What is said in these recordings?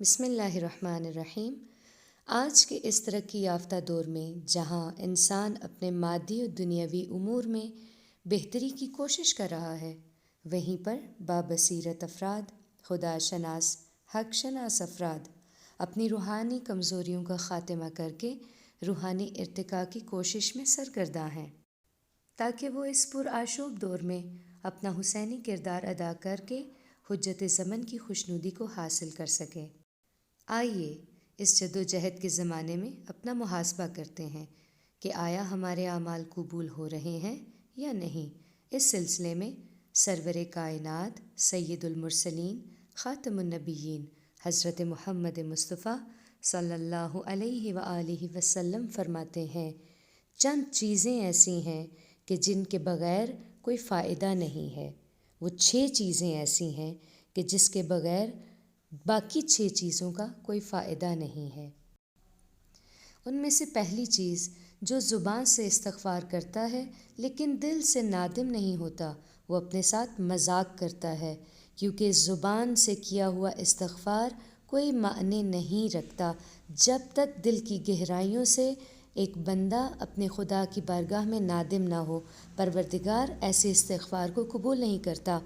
بسم اللہ الرحمن الرحیم۔ آج کے اس ترقی یافتہ دور میں جہاں انسان اپنے مادی اور دنیاوی امور میں بہتری کی کوشش کر رہا ہے، وہیں پر بابصیرت افراد، خدا شناس، حق شناس افراد اپنی روحانی کمزوریوں کا خاتمہ کر کے روحانی ارتقاء کی کوشش میں سرگرداں ہیں، تاکہ وہ اس پرآشوب دور میں اپنا حسینی کردار ادا کر کے حجت زمن کی خوشنودی کو حاصل کر سکیں۔ آئیے اس جدوجہد کے زمانے میں اپنا محاسبہ کرتے ہیں کہ آیا ہمارے اعمال قبول ہو رہے ہیں یا نہیں۔ اس سلسلے میں سرور کائنات سید المرسلین خاتم النبیین حضرت محمد مصطفیٰ صلی اللہ علیہ وآلہ وسلم فرماتے ہیں، چند چیزیں ایسی ہیں کہ جن کے بغیر کوئی فائدہ نہیں ہے۔ وہ 6 چیزیں ایسی ہیں کہ جس کے بغیر باقی 6 چیزوں کا کوئی فائدہ نہیں ہے۔ ان میں سے پہلی چیز، جو زبان سے استغفار کرتا ہے لیکن دل سے نادم نہیں ہوتا، وہ اپنے ساتھ مذاق کرتا ہے، کیونکہ زبان سے کیا ہوا استغفار کوئی معنی نہیں رکھتا جب تک دل کی گہرائیوں سے ایک بندہ اپنے خدا کی بارگاہ میں نادم نہ ہو۔ پروردگار ایسے استغفار کو قبول نہیں کرتا۔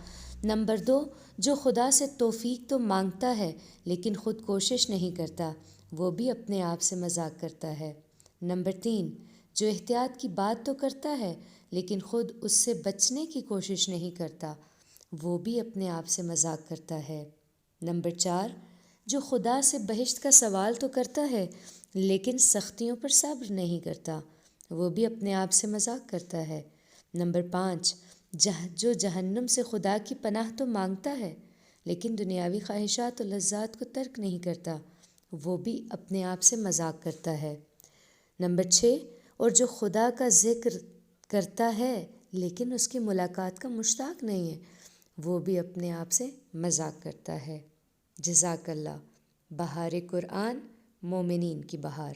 نمبر 2، جو خدا سے توفیق تو مانگتا ہے لیکن خود کوشش نہیں کرتا، وہ بھی اپنے آپ سے مذاق کرتا ہے۔ نمبر 3، جو احتیاط کی بات تو کرتا ہے لیکن خود اس سے بچنے کی کوشش نہیں کرتا، وہ بھی اپنے آپ سے مذاق کرتا ہے۔ نمبر 4، جو خدا سے بہشت کا سوال تو کرتا ہے لیکن سختیوں پر صبر نہیں کرتا، وہ بھی اپنے آپ سے مذاق کرتا ہے۔ نمبر 5، جو جہنم سے خدا کی پناہ تو مانگتا ہے لیکن دنیاوی خواہشات و لذات کو ترک نہیں کرتا، وہ بھی اپنے آپ سے مذاق کرتا ہے۔ نمبر 6، اور جو خدا کا ذکر کرتا ہے لیکن اس کی ملاقات کا مشتاق نہیں ہے، وہ بھی اپنے آپ سے مذاق کرتا ہے۔ جزاک اللہ۔ بہار قرآن، مومنین کی بہار۔